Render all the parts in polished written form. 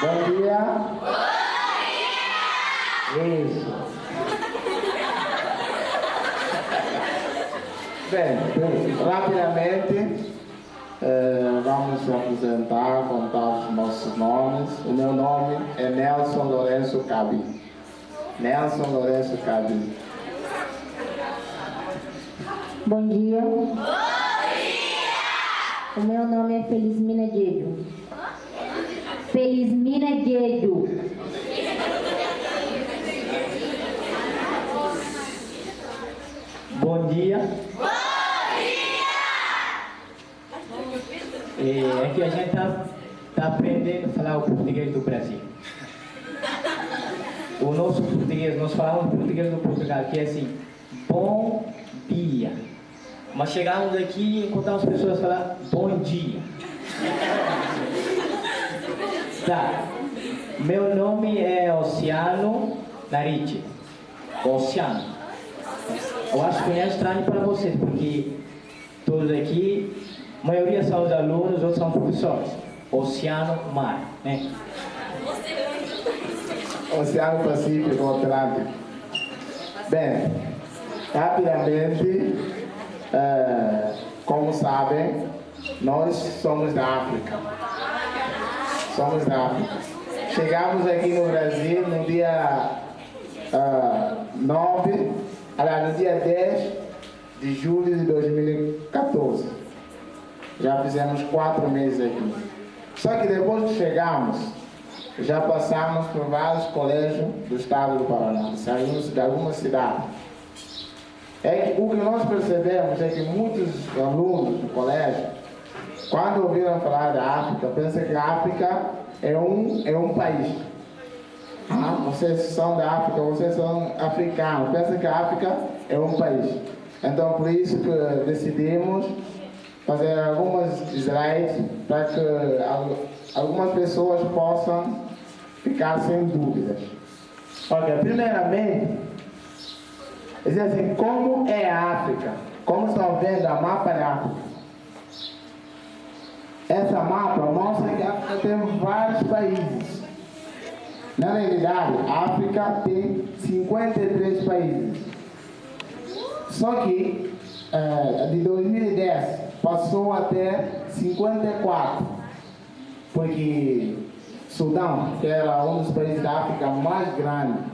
Bom dia. Isso. Bem, rapidamente vamos se apresentar, contar os nossos nomes. O meu nome é Nelson Lourenço Cabi. Nelson Lourenço Cabi. Bom dia. Bom dia! O meu nome é Felizmina Guedo. Felizmina Guedo. Bom dia. Bom dia! É que a gente tá aprendendo a falar o português do Brasil. O nosso português, nós falamos português do Portugal, que é assim, bom dia. Mas chegamos aqui e encontramos pessoas falar bom dia. Tá. Meu nome é Oceano Narite. Oceano. Eu acho que é estranho para vocês, porque todos aqui, a maioria são os alunos, outros são professores. Oceano, mar, né? Oceano Pacífico, Atlântico. Bem, rapidamente, como sabem, nós somos da África. Somos da África. Chegamos aqui no Brasil no dia no dia 10 de julho de 2014. Já fizemos 4 meses aqui. Só que depois que chegamos, já passamos por vários colégios do estado do Paraná. Saímos de algumas cidades. O que nós percebemos é que muitos alunos do colégio, quando ouviram falar da África, pensam que a África é um país. Vocês são da África, vocês são africanos, pensam que a África é um país. Então, por isso que decidimos fazer algumas slides para que algumas pessoas possam ficar sem dúvidas. Ok, primeiramente, dizer assim, como é a África? Como estão vendo a mapa da África? Essa mapa mostra que a África tem vários países. Na realidade, a África tem 53 países. Só que, de 2010, passou até 54. Porque Sudão, que era um dos países da África mais grandes,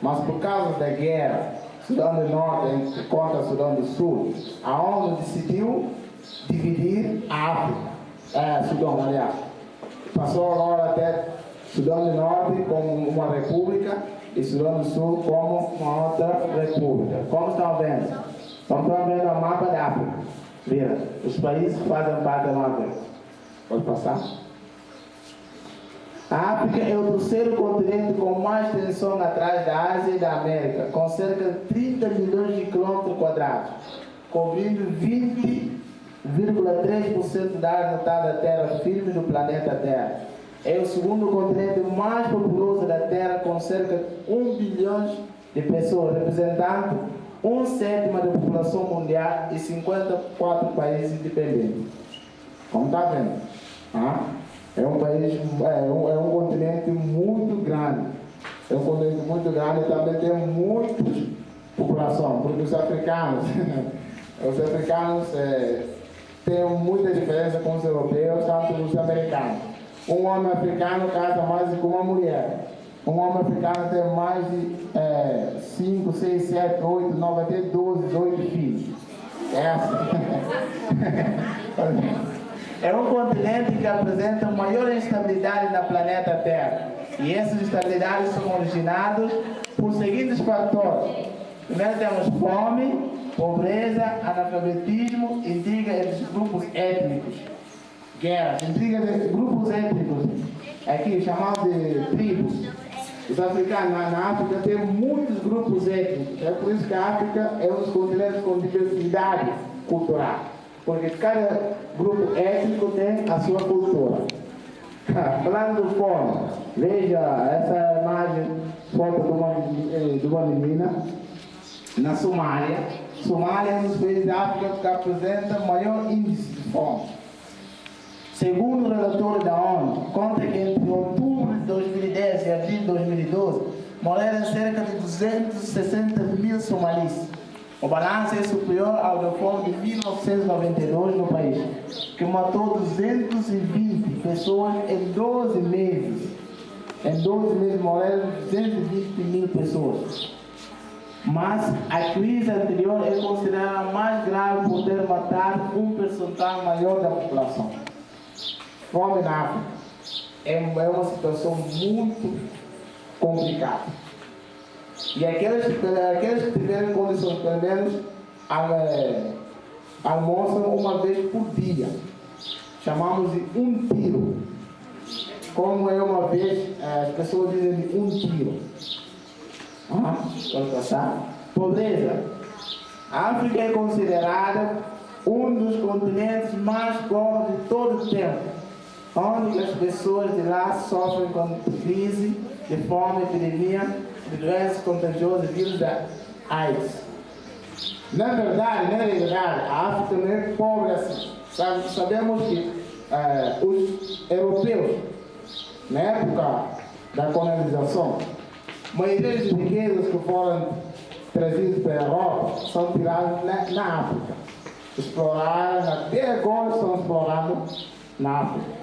mas por causa da guerra, Sudão do Norte contra Sudão do Sul, a ONU decidiu dividir a África. Sudão, aliás. Passou agora até Sudão do Norte como uma república e Sudão do Sul como uma outra república. Como estão vendo? Estão vendo o mapa da África. Vira, os países que fazem parte da África. Pode passar? A África é o terceiro continente com mais extensão atrás da Ásia e da América, com cerca de 30 milhões de quilômetros quadrados, cobrindo 20,3% da área total da Terra firme do planeta Terra. É o segundo continente mais populoso da Terra, com cerca de 1 bilhão de pessoas, representando 1/7 da população mundial e 54 países independentes. Como está vendo? É um país, é um continente muito grande. É um continente muito grande e também tem muita população, porque os africanos têm muita diferença com os europeus, tanto os americanos. Um homem africano casa mais que uma mulher. Um homem africano tem mais de 5, 6, 7, 8, 9, até 12, 18 filhos. É assim. É um continente que apresenta maior instabilidade na planeta Terra. E essas instabilidades são originadas por seguintes fatores. Primeiro temos fome, pobreza, analfabetismo, intriga entre grupos étnicos, guerras, intriga entre grupos étnicos, aqui chamados de tribos. Os africanos na África tem muitos grupos étnicos. É por isso que a África é um dos continentes com diversidade cultural. Porque cada grupo étnico tem a sua cultura. Falando de fome, veja essa imagem, foto de uma menina na Somália. Somália é um dos países da África que apresenta maior índice de fome. Segundo o relatório da ONU, conta que entre outubro de 2010 e abril de 2012, morreram cerca de 260 mil somalis. O balanço é superior ao da fome de 1992 no país, que matou 220 pessoas em 12 meses. Em 12 meses morreram 220 mil pessoas. Mas a crise anterior é considerada mais grave por ter matado um percentual maior da população. Fome na África é uma situação muito complicada. E aqueles que tiverem condições, pelo menos, almoçam uma vez por dia. Chamamos de um tiro. Como é uma vez, as pessoas dizem de um tiro. Pobreza. A África é considerada um dos continentes mais pobres de todo o tempo, onde as pessoas de lá sofrem com crise de fome, epidemia, de doenças contagiosas, vírus da AIDS. Na verdade, a África não é pobre assim. Sabemos que os europeus, na época da colonização, a maioria das riquezas que foram trazidas para a Europa são tiradas na África. Exploradas, até agora são exploradas na África.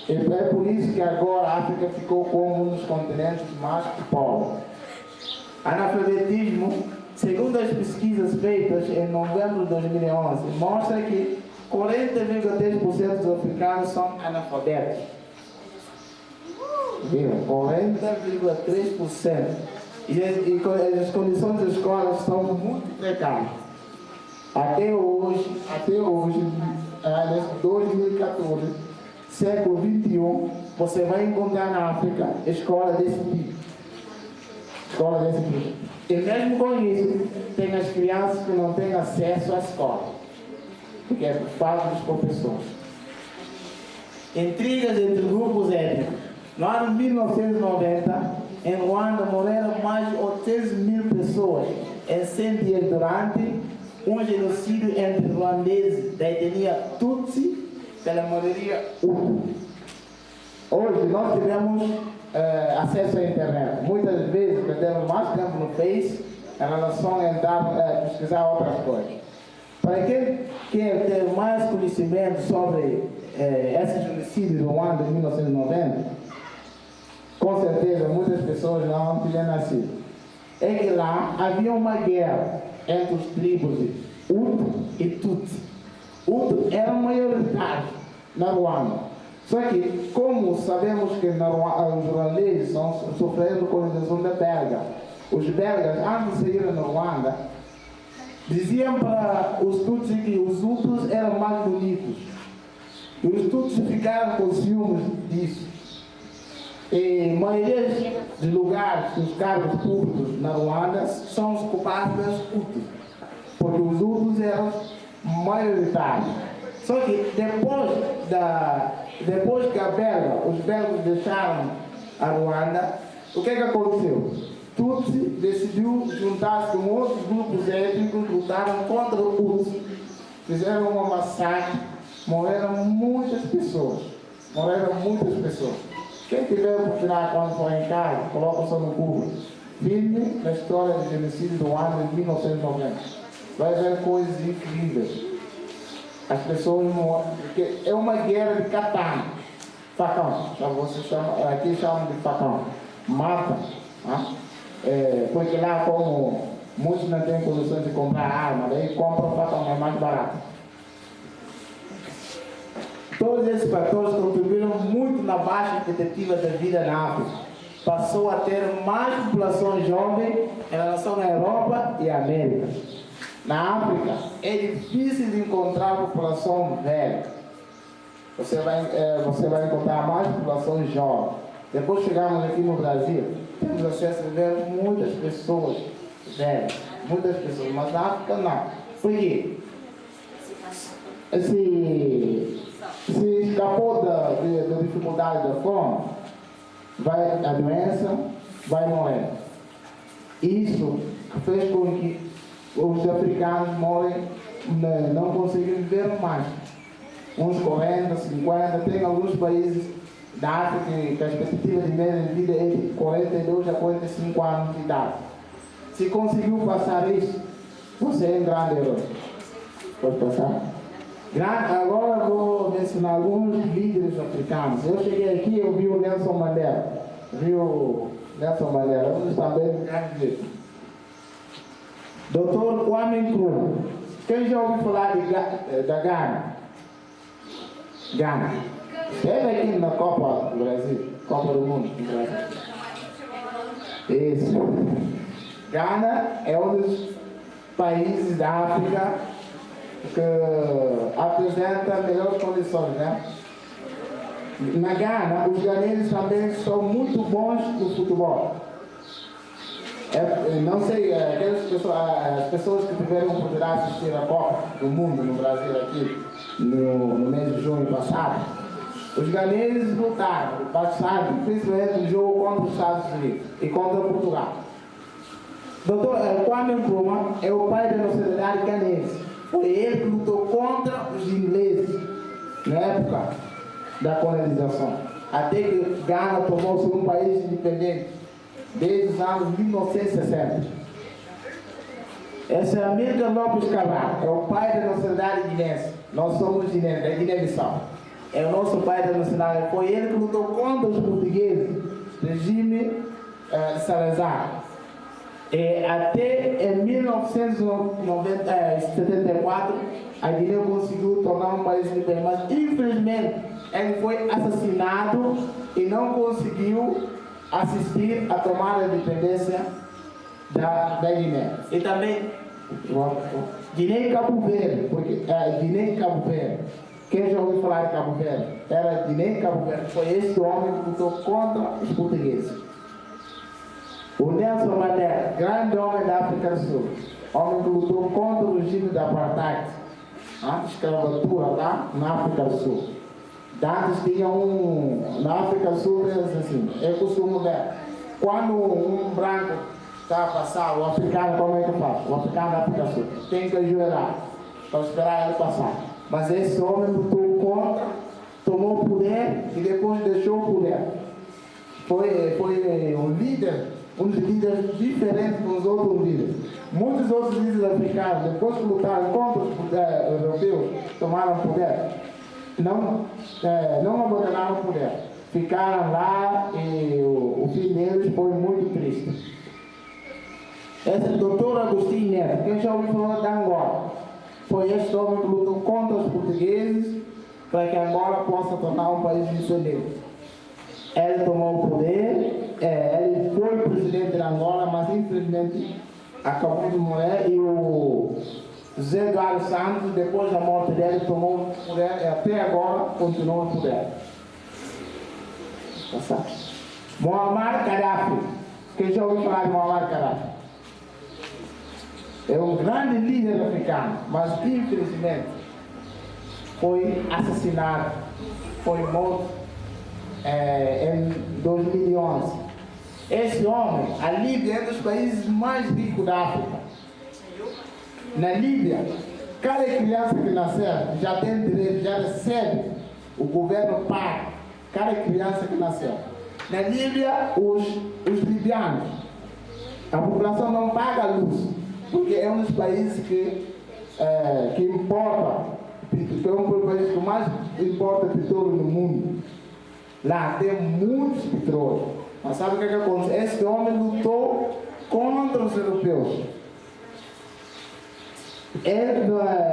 E é por isso que agora a África ficou como um dos continentes mais pobres. Analfabetismo, segundo as pesquisas feitas em novembro de 2011, mostra que 40,3% dos africanos são analfabetos. 40,3%. E as condições das escolas são muito precárias. Até hoje, 2014, século XXI, você vai encontrar na África escola desse tipo. E mesmo com isso, tem as crianças que não têm acesso à escola, porque é por falta dos professores. Intrigas entre grupos étnicos. No ano 1990, em Ruanda, morreram mais de 800 mil pessoas em 100 dias durante um genocídio entre ruandeses da etnia Tutsi pela maioria Hutu. Hoje nós tivemos acesso à internet. Muitas vezes perdemos mais tempo no Face em relação a entrar, pesquisar outras coisas. Para quem quer ter mais conhecimento sobre esse genocídio do Ruanda de 1990, com certeza muitas pessoas não tinham nascido. É que lá havia uma guerra entre os tribos de Hutu e Tutsi. Hutu era maioritário na Ruanda. Só que, como sabemos que os ruandeses estão sofrendo colonização da belga, os belgas, antes de saírem na Ruanda, diziam para os Tutsi que os Hutus eram mais bonitos. E os Tutsi ficaram com ciúmes disso. E a maioria dos lugares, dos cargos públicos na Ruanda, são ocupados pelos Hutus, porque os Hutus eram maioritários. Só que depois que os belgas deixaram a Ruanda, o que aconteceu? Tutsi decidiu juntar-se com outros grupos étnicos, lutaram contra os Hutus, fizeram uma massacre, morreram muitas pessoas. Quem tiver a oportunidade quando for em casa, coloca só no Google. Filme da história do genocídio do ano de 1990. Vai ver coisas incríveis. As pessoas morrem, porque é uma guerra de katana. Facão. Aqui chamam de facão. Mata. Porque lá, como muitos não têm condições de comprar arma, daí compram facão, é mais barato. Todos esses fatores contribuíram muito na baixa expectativa da vida na África. Passou a ter mais população jovem em relação à Europa e à América. Na África, é difícil de encontrar população velha. Você vai encontrar mais população jovem. Depois chegamos aqui no Brasil, temos acesso a ver muitas pessoas velhas. Muitas pessoas, mas na África não. Por quê? Se escapou da dificuldade da fome, a doença vai morrer. Isso fez com que os africanos não conseguem viver mais. Uns 40, 50, tem alguns países da África, que a expectativa de média de vida é de 42 a 45 anos de idade. Se conseguiu passar isso, você é um grande herói. Pode passar? Agora vou mencionar alguns líderes africanos. Eu cheguei aqui, eu vi o Nelson Mandela. Vamos saber o grande líder. Dr. Kwame Nkrumah. Quem já ouviu falar da Ghana? Ghana. Esteve aqui na Copa do Brasil, Copa do Mundo do Brasil. Isso. Ghana é um dos países da África que apresenta melhores condições, né? Na Ghana, os ganeses também são muito bons no futebol. Não sei, as pessoas que tiveram a oportunidade de assistir a Copa do Mundo no Brasil aqui no mês de junho passado, os ganeses lutaram, passaram, principalmente no jogo contra os Estados Unidos e contra Portugal. Dr. Kwame Nkrumah é o pai da nacionalidade ganense. Foi ele que lutou contra os ingleses na época da colonização, até que Ghana tornou-se um país independente desde os anos 1960. Esse é Amílcar Lopes Cabral, é o pai da nacionalidade guinense. Nós somos guineenses, da Guiné-Bissau. É o nosso pai da nacionalidade. Foi ele que lutou contra os portugueses, regime de Salazar. Até em 1974, a Guiné conseguiu tornar um país independente, mas infelizmente ele foi assassinado e não conseguiu assistir à tomada de independência da Guiné. E também Guiné e Cabo Verde, porque Guiné e Cabo Verde. Quem já ouviu falar de Cabo Verde? Era Guiné e Cabo Verde. Foi esse homem que lutou contra os portugueses. O Nelson Mandela, grande homem da África do Sul, homem que lutou contra o regime da apartheid, a escravatura lá na África do Sul. Antes tinha na África do Sul, assim, eu costumo ver, quando um branco está a passar, o africano, como é que faz? O africano da África do Sul tem que ajoelhar para esperar ele passar. Mas esse homem lutou contra, tomou o poder e depois deixou o poder. Foi um líder, um dos líderes diferentes dos outros líderes. Muitos outros líderes africanos, depois que lutaram contra os europeus, tomaram o poder, não abandonaram o poder. Ficaram lá e o fim deles foi muito triste. Esse é o Dr. Agostinho Neto, quem já ouviu falar da Angola. Foi esse homem que lutou contra os portugueses para que Angola possa tornar um país independente. Ele tomou o poder, ele foi presidente da Angola, mas infelizmente acabou de morrer e o José Eduardo Santos, depois da morte dele, tomou o poder e até agora continua o poder. Muammar Gaddafi. Quem já ouviu falar de Muammar Gaddafi? É um grande líder africano, mas infelizmente foi assassinado, foi morto em 2011. Esse homem, a Líbia é um dos países mais ricos da África. Na Líbia, cada criança que nascer já tem direito, já recebe, o governo paga cada criança que nascer. Na Líbia, os libianos, a população não paga a luz, porque é um dos países que importa, é um dos países que mais importa petróleo no mundo. Lá tem muitos petróleo. Mas sabe o que acontece? Esse homem lutou contra os europeus.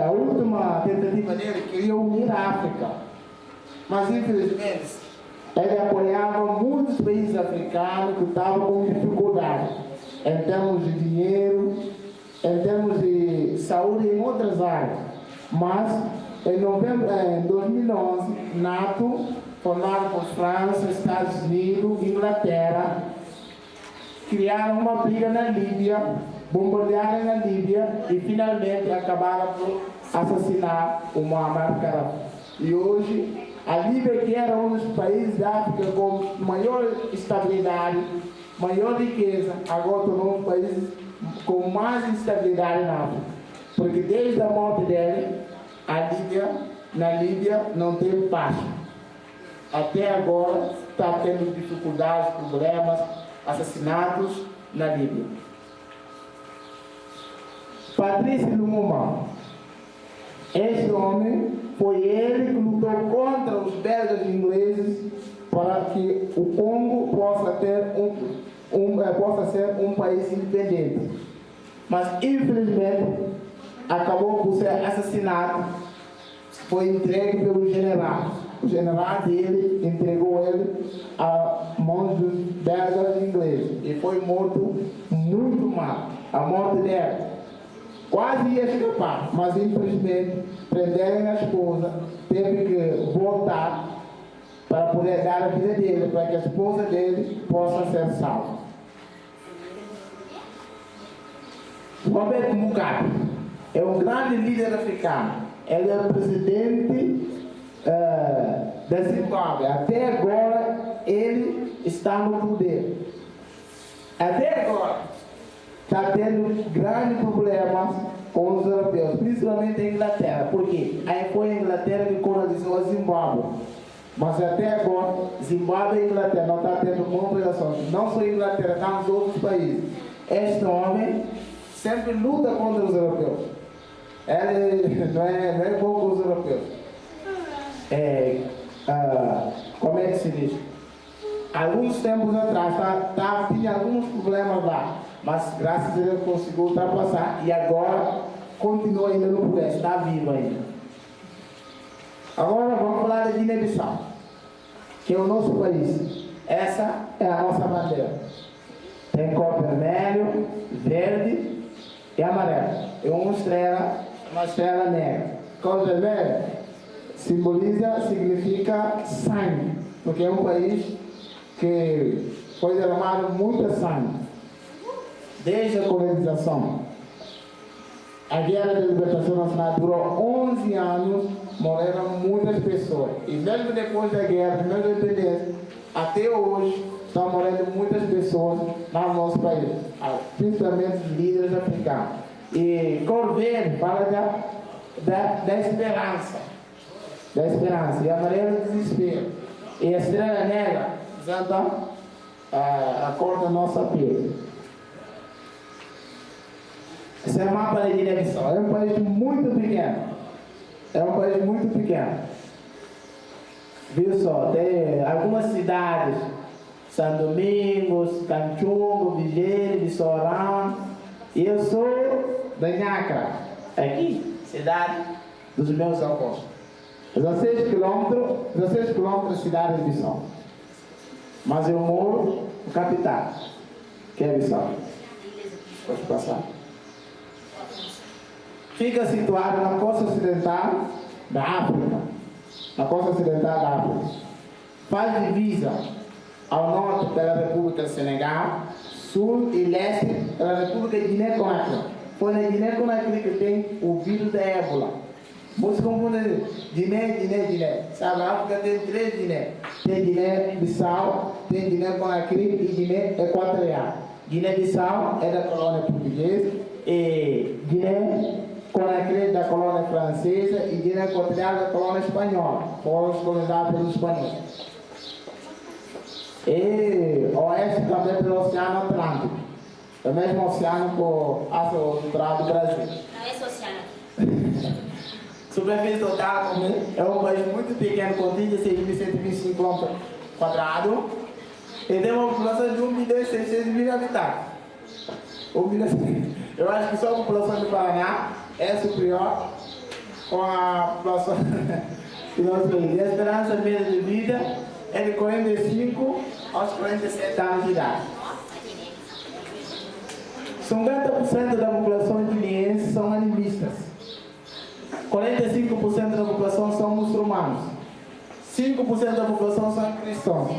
A última tentativa dele queria unir a África. Mas infelizmente, ele apoiava muitos países africanos que estavam com dificuldade em termos de dinheiro, em termos de saúde e em outras áreas. Mas em 2011, NATO, formado por França, Estados Unidos, Inglaterra, criaram uma briga na Líbia, bombardearam na Líbia e finalmente acabaram por assassinar o Muammar Gaddafi. E hoje, a Líbia, que era um dos países da África com maior estabilidade, maior riqueza, agora tornou um país com mais instabilidade na África. Porque desde a morte dele, na Líbia não tem paz. até agora está tendo dificuldades, problemas, assassinatos na Líbia. Patrice Lumumba, este homem foi ele que lutou contra os belgas ingleses para que o Congo possa ser um país independente. Mas infelizmente acabou por ser assassinado, foi entregue pelo general. O general dele entregou ele a mãos dos belgas ingleses e foi morto muito mal. A morte dele quase ia escapar, mas infelizmente prenderam a esposa, teve que voltar para poder dar a vida dele, para que a esposa dele possa ser salva. Robert Mugabe é um grande líder africano. Ele é o presidente da Zimbábue. Até agora ele está no poder. Até agora está tendo grandes problemas com os europeus, principalmente a Inglaterra. Por quê? Aí foi a Inglaterra que colonizou a Zimbábue. Mas até agora, Zimbábue e Inglaterra não estão tendo boas relações. Não só a Inglaterra, não os outros países. Este homem sempre luta contra os europeus. Ele não é bom com os europeus. Como é que se diz? Alguns tempos atrás tinha alguns problemas lá, mas graças a Deus conseguiu ultrapassar e agora continua ainda no poder, está vivo ainda. Agora vamos falar da Guiné-Bissau, que é o nosso país. Essa é a nossa bandeira. Tem cor vermelho, verde e amarelo. É uma estrela negra. Cor vermelha significa sangue, porque é um país que foi derramado muita sangue desde a colonização. A Guerra de Libertação Nacional durou 11 anos, morreram muitas pessoas. E mesmo depois da guerra, mesmo da independência, até hoje estão morrendo muitas pessoas no nosso país, principalmente os líderes africanos. E cor verde fala da esperança. Da esperança. E amarelo é desespero. E a estrela negra representa a cor da nossa pele. Esse é o mapa da Guiné-Bissau. É um país muito pequeno. É um país muito pequeno. Viu só? Tem algumas cidades. São Domingos, Canchungo, Vigília, Bissorão. E eu sou da Nhacra. Aqui, cidade dos meus avós. 16 quilômetros da cidade de Bissau. Mas eu moro na capital, que é Bissau. Pode passar. Fica situado na costa ocidental da África. Na costa ocidental da África. Faz divisa ao norte pela República do Senegal, sul e leste pela República de Guiné-Conakry. Foi na Guiné-Conakry que tem o vírus da ébola. Você confunde Guiné. Sabe, a África tem 3 Guiné. Tem Guiné-Bissau, tem Guiné-Conakry e Guiné Equatorial. Guiné-Bissau é da colônia portuguesa e Guiné-Conakry da colônia francesa e Guiné Equatorial da colônia espanhola. Foram colonizados pelos espanhóis. E oeste também pelo Oceano Atlântico. É o mesmo oceano por África do Brasil. Não é esse oceano. Superfície total é um país muito pequeno, com 36.125 km², e tem uma população de 1.600.000 habitantes. Eu acho que só a população do Paraná é superior com a população do nosso país. A esperança média de vida é de 45 aos 47 anos de idade. 50% da população guineense são animistas. 45% da população são muçulmanos. 5% da população são cristãos.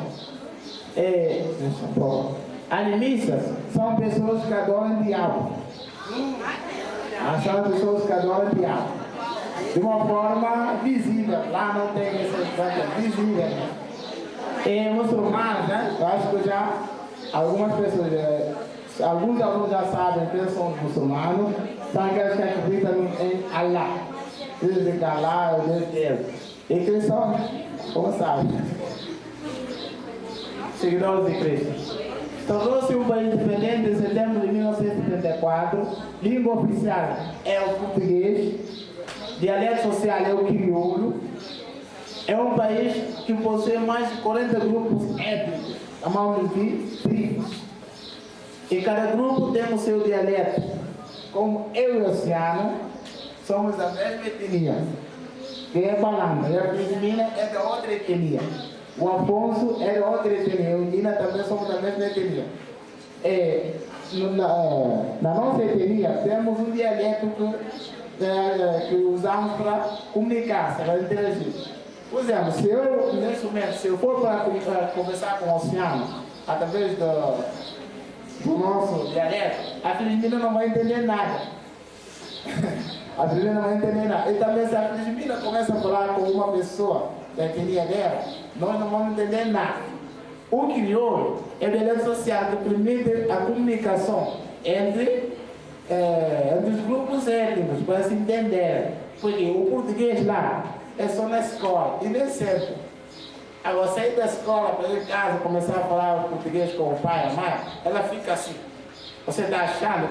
Animistas são pessoas que adoram o diabo. São pessoas que adoram o diabo. De uma forma visível. Lá não tem essa visível. E muçulmanos, né? Eu acho que algumas pessoas, alguns alunos já sabem que são os muçulmanos. São aqueles que acreditam em Allah. Deus de Allah, Deus de Deus. E cristãos, como sabem? seguidores de Cristo. Tornou-se um país independente em setembro de 1974. Língua oficial é o português. Dialeto social é o crioulo. É um país que possui mais de 40 grupos étnicos, chamados de tribos. E cada grupo tem o seu dialeto. Como eu e o Oceano somos da mesma etnia, que é Balanga. E a Filipina é da outra etnia. O Afonso é da outra etnia. Eu e Nina também somos da mesma etnia. Na nossa etnia temos um dialeto que usamos para comunicar, para interagir. Por exemplo, se eu, nesse momento, se eu for para conversar com o Oceano, através do nosso dialeto, a Filipina não vai entender nada. A Filipina não vai entender nada. E também se a Filipina começa a falar com uma pessoa da etnia dela, nós não vamos entender nada. O crioulo é o dialeto social que permite a comunicação entre os grupos étnicos, para se entender. Porque o português lá é só na escola, e nem sempre. Agora, sair da escola para ir em casa começar a falar português com o pai e a mãe, ela fica assim. Você está achando, não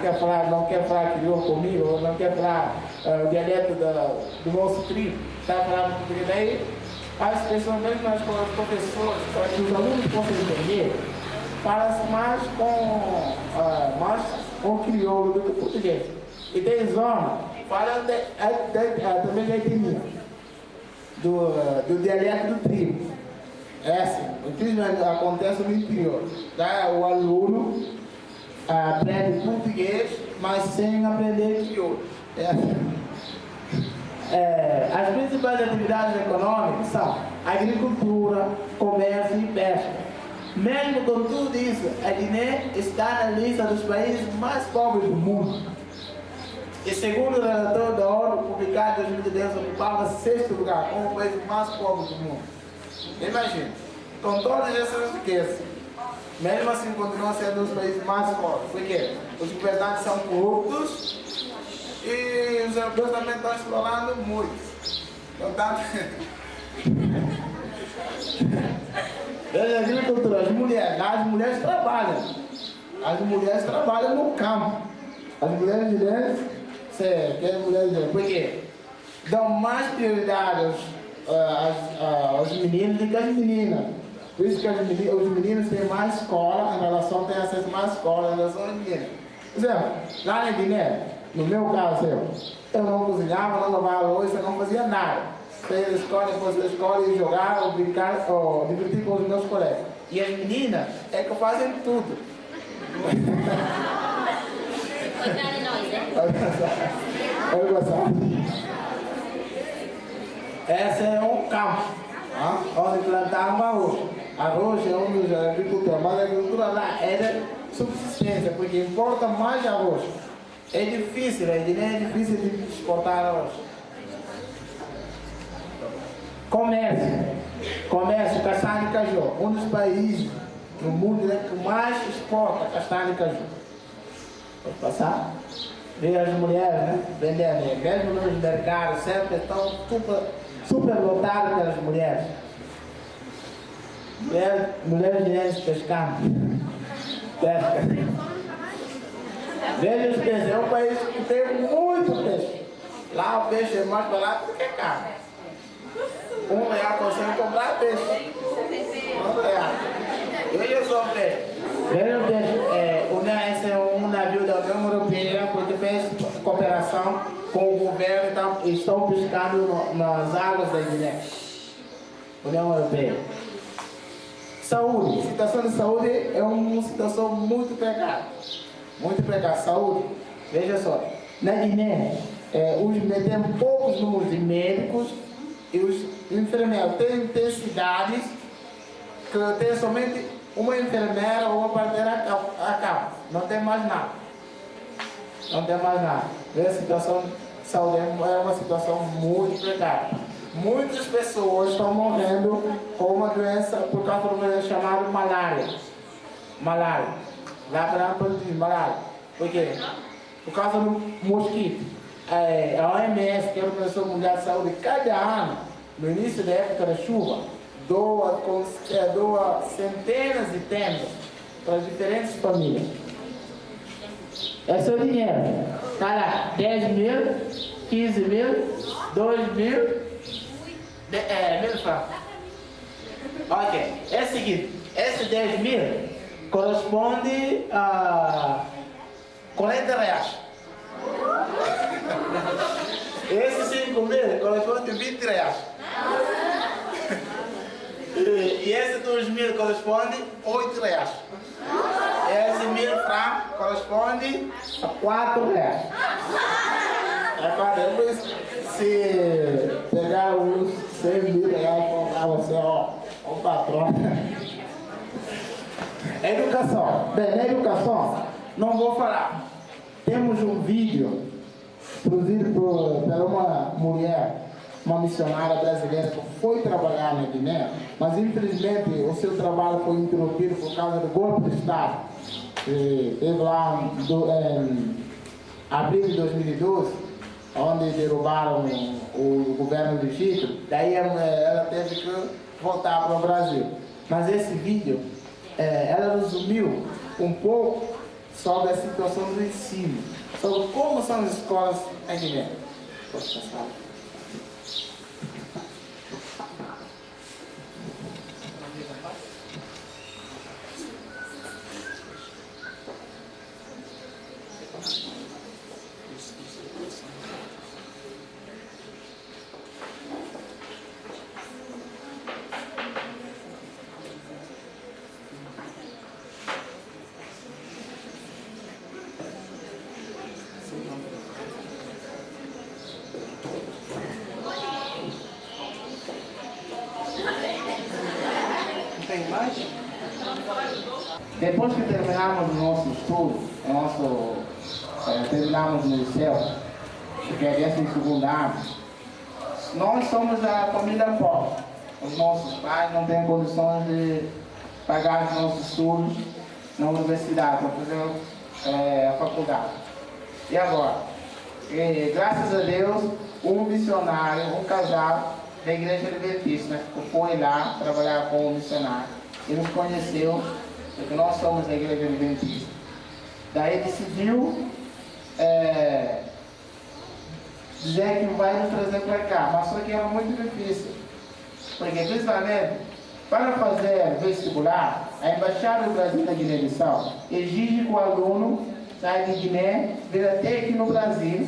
quer falar crioulo comigo, ou não quer falar o dialeto do nosso tribo, está falando português. Daí, as pessoas, mesmo as professores, para que os alunos possam entender, fala-se mais com o crioulo do que o português. E tem zona, fala também da etnia, do dialeto do tribo. É assim, o tribo acontece no interior. Tá? O aluno aprende português, mas sem aprender crioulo. É assim. As principais atividades econômicas são agricultura, comércio e pesca. Mesmo com tudo isso, a Guiné está na lista dos países mais pobres do mundo. E segundo o relatório da ONU, publicado em 2010, ocupava 6º lugar como o país mais pobre do mundo. Imagina, com todas essas riquezas, mesmo assim continua sendo um dos países mais pobres. Por quê? Os governantes são corruptos e os europeus também estão explorando muito. Portanto, a agricultura, as mulheres trabalham. As mulheres trabalham no campo. As mulheres, por quê? Dão mais prioridade aos meninos do que às meninas. Por isso que os meninos têm mais escola, têm acesso a mais escola em relação às meninas. Por exemplo, lá na Guiné, no meu caso, eu não cozinhava, não lavava louça, não fazia nada. Saía da escola, depois da escola, ia jogar, ou brincar, ou divertir com os meus colegas. E as meninas é que fazem tudo. Contrário de nós, né? Olha gostar. Esse é um campo, onde plantavam arroz. Arroz é um dos agricultores, mas a agricultura lá era subsistência, porque importa mais arroz. É difícil, é difícil de exportar arroz. Comércio, castanha de caju. Um dos países no mundo que mais exporta castanha de caju. Pode passar? Vê as mulheres, né? Vendendo. Mesmo nos mercados, sempre estão super lotadas pelas mulheres. Mulheres pescando. Pesca. Veja os peixes. É um país que tem muito peixe. Lá o peixe é mais barato do que carne. R$1 consegue comprar peixe. R$1. Veja só o peixe. Veja o peixe. Esse é um navio da União Europeia porque fez cooperação com o governo e estão pescando nas águas da Guiné. União Europeia. Saúde. Situação de saúde é uma situação muito precária. Muito precária. Saúde. Veja só. Na Guiné, tem poucos números de médicos e os enfermeiros. Tem cidades que tem somente uma enfermeira ou uma parteira a cabo. Não tem mais nada. Não tem mais nada. A situação de saúde é uma situação muito precária. Muitas pessoas estão morrendo com uma doença por causa de uma doença chamada malária. Malária. Lá para malária. Por quê? Por causa do mosquito. A OMS, que é a Organização Mundial de Saúde, cada ano, no início da época da chuva, doa centenas de tendas para diferentes famílias. É seu dinheiro. Cara, 10 mil, 15 mil, 2 mil, mil francos. Ok, é o seguinte, esse 10 mil corresponde a 40 reais. Esse 5 mil corresponde a 20 reais. E esse 2 mil corresponde a 8 reais. Esse 1000 francos corresponde a 4 reais. Agora, se pegar os 100 mil reais e comprar você, o patrão. Educação. Bem, na educação, não vou falar. Temos um vídeo produzido por uma mulher, uma missionária brasileira que foi trabalhar na Guiné, mas infelizmente o seu trabalho foi interrompido por causa do golpe de Estado. Teve lá em abril de 2012, onde derrubaram o governo do Egito, daí ela teve que voltar para o Brasil. Mas esse vídeo, ela resumiu um pouco sobre a situação do ensino, sobre como são as escolas em Guiné. Posso passar? Depois que terminamos o nosso estudo, terminamos no liceu, que é 12º ano, nós somos a família pobre. Os nossos pais não têm condições de pagar os nossos estudos na universidade, para fazer a faculdade. E agora? Graças a Deus, um missionário, um casal da igreja adventista, que foi lá trabalhar com o missionário e nos conheceu, porque nós somos da igreja adventista. Daí decidiu dizer que vai nos trazer para cá, mas só que era muito difícil, porque principalmente para fazer vestibular, a Embaixada do Brasil na Guiné-Bissau exige que o aluno saia de Guiné, vir até aqui no Brasil,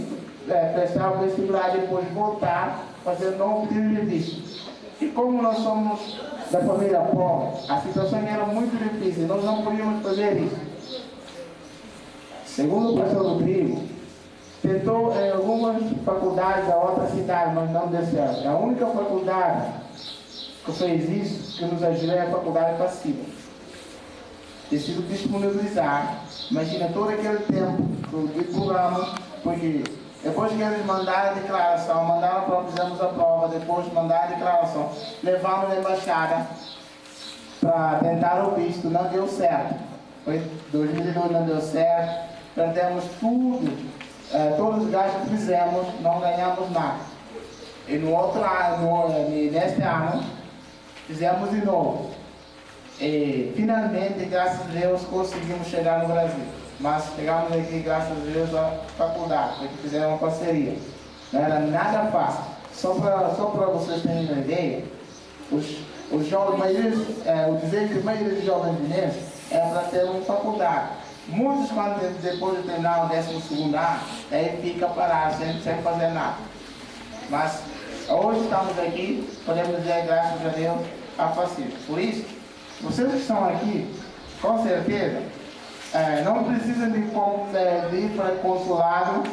prestar o vestibular e depois voltar, fazer um novo pedido de visto. E como nós somos da família pobre, a situação era muito difícil, nós não podíamos fazer isso. Segundo o pastor Rodrigo, tentou em algumas faculdades da outra cidade, mas não deu certo. A única faculdade que fez isso, que nos ajudou, é a faculdade passiva. Decidiu disponibilizar, imagina todo aquele tempo que procuramos, porque depois que eles mandaram a declaração, mandaram para fizermos a prova, depois mandaram a declaração, levamos na embaixada para tentar o visto, não deu certo. Foi 2002, não deu certo, perdemos tudo, todos os gastos que fizemos, não ganhamos nada. E no outro ano, neste ano, fizemos de novo. E finalmente, graças a Deus, conseguimos chegar no Brasil. Mas chegamos aqui, graças a Deus, à faculdade, porque fizemos uma parceria. Não era nada fácil. Só para vocês terem uma ideia, os jovens, o desejo de maioria dos jovens guineenses é para ter uma faculdade. Muitos, quando depois de terminar o 12º ano, aí fica parado, sem fazer nada. Mas hoje estamos aqui, podemos dizer, graças a Deus, a facilidade. Por isso, vocês que estão aqui, com certeza, não precisam de ir para o consulado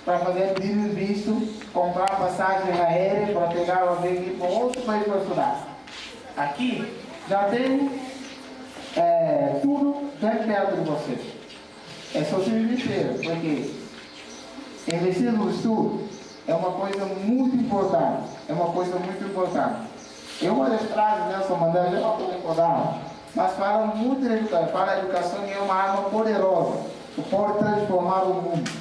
para fazer pedido de visto, comprar passagem aérea para pegar o avião e ir para outro país para estudar. Aqui já tem tudo bem perto de vocês. É só se investir, porque investir no estudo é uma coisa muito importante. É uma coisa muito importante. E uma das frases de Nelson Mandela, eu não estou recordando, mas fala muito da educação. Fala a educação que é uma arma poderosa que pode transformar o mundo.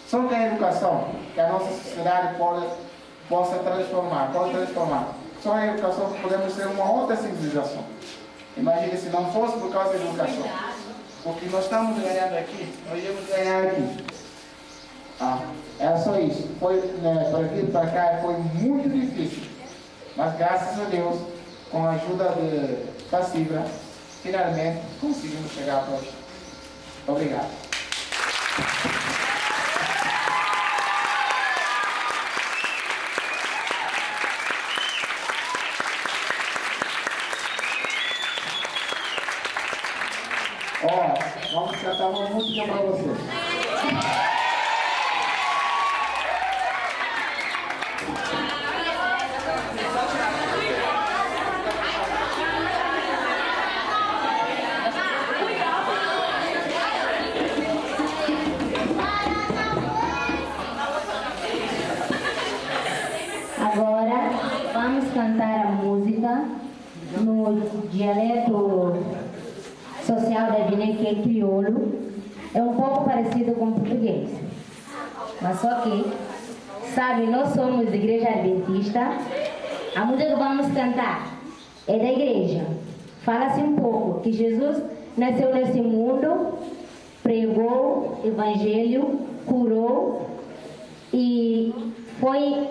Só que a educação, que a nossa sociedade possa transformar, pode transformar. só a educação que podemos ser uma outra civilização. Imagine se não fosse por causa da educação. O que nós estamos ganhando aqui, nós íamos ganhar aqui. É só isso. Para vir para cá foi muito difícil. Mas graças a Deus, com a ajuda da Cibra, finalmente conseguimos chegar para hoje. Obrigado. Vamos cantar uma música para vocês. Agora vamos cantar a música no dialeto social da Guiné, que é crioulo. É um pouco parecido com o português, mas só que, sabe, nós somos da Igreja Adventista. A música que vamos cantar é da igreja. Fala-se um pouco que Jesus nasceu nesse mundo, pregou o evangelho, curou, e foi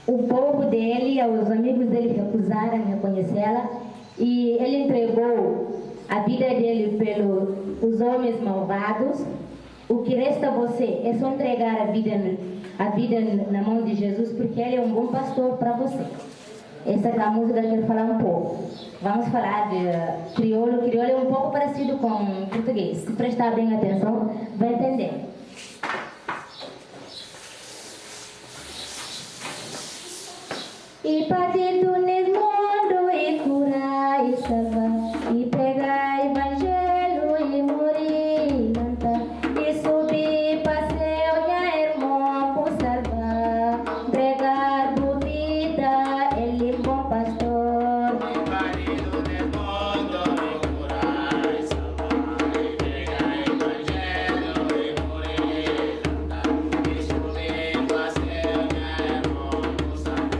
o povo dele, os amigos dele recusaram reconhecê-la, e ele entregou a vida dele pelos homens malvados. O que resta a você é só entregar a vida na mão de Jesus, porque ele é um bom pastor para você. Essa é a música que eu quero falar um pouco. Vamos falar de crioulo. Crioulo é um pouco parecido com português. Se prestar bem atenção, vai entender. E partir do mundo e curar e salvar, e pregar evangelho e morir, cantar, e subir para céu, já irmão, por salvar, pregar por vida, ele é bom pastor. E partir do mundo e curar e salvar, e pregar evangelho e morir, cantar, e subir para céu, já irmão, por salvar.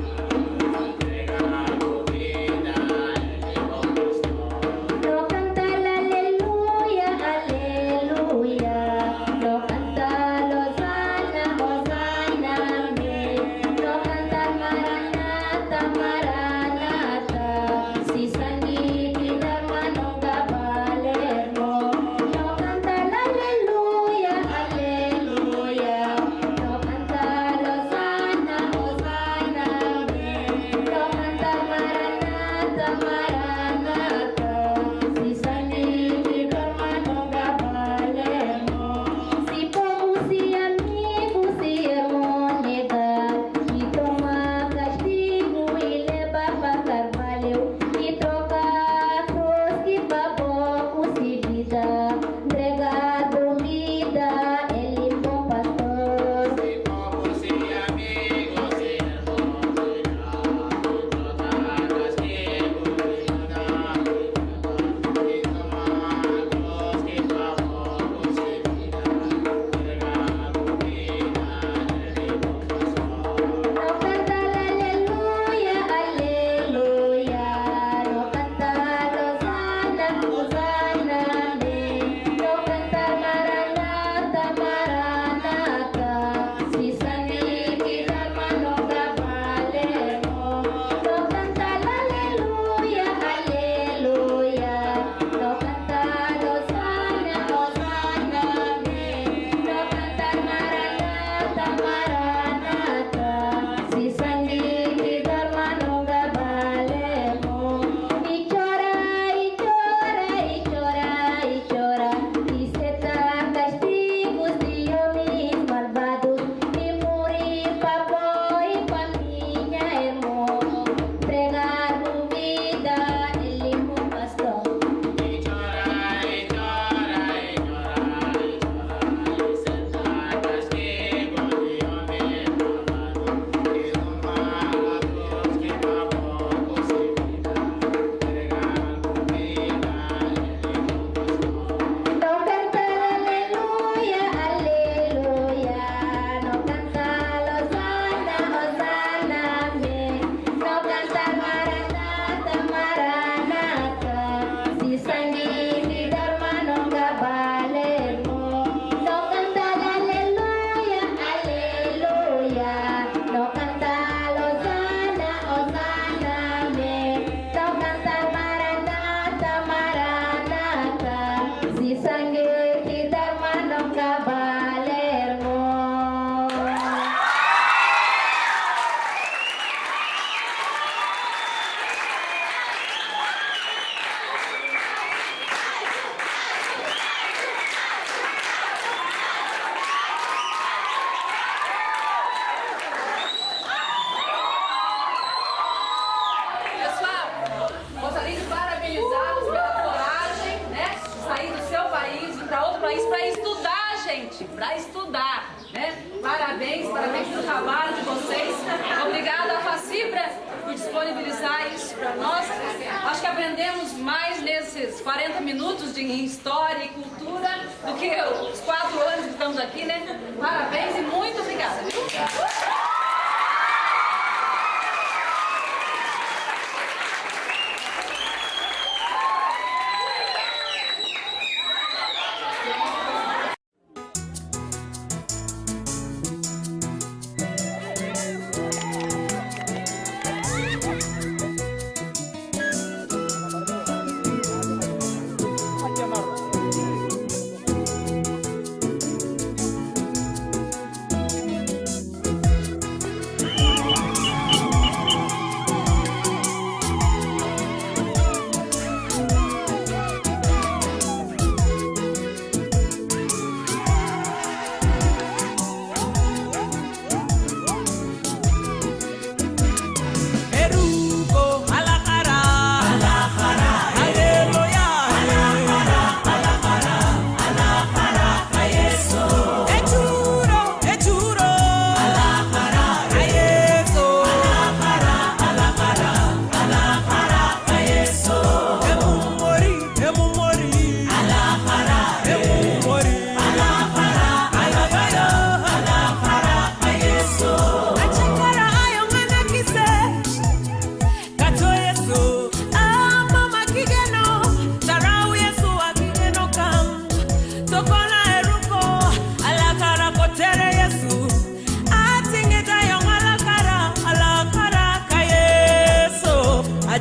40 minutos de história e cultura do que os 4 anos que estamos aqui, né? Parabéns e muito obrigada, viu?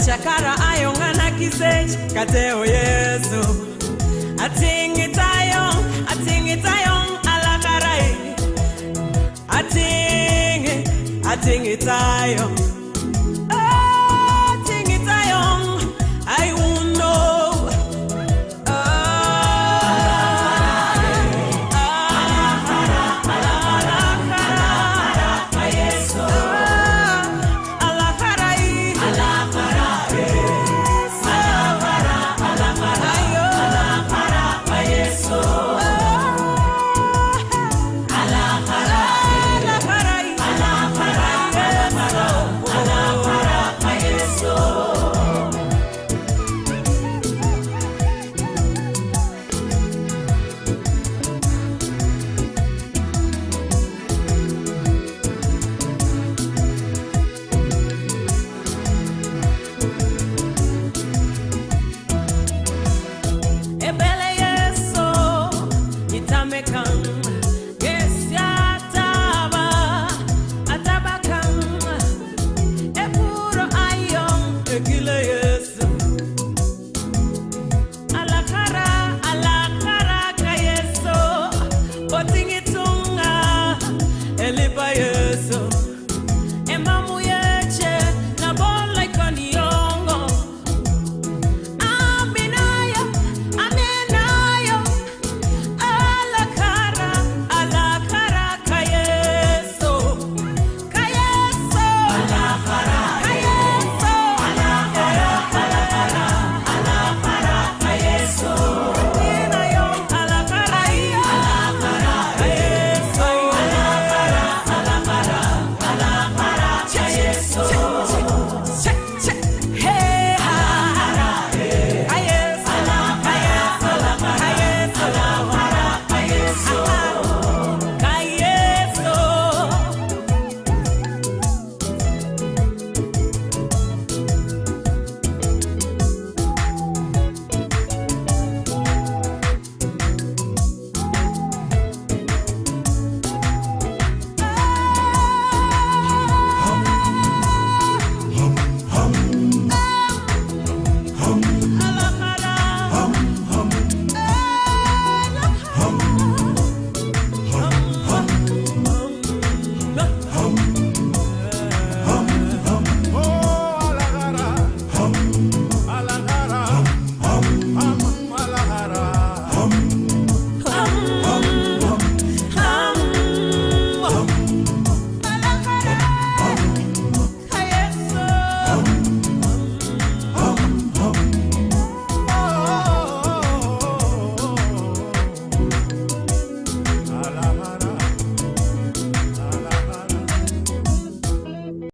Chakara ayongana kisej kateo Yesu atingitayong alakarai atingitayong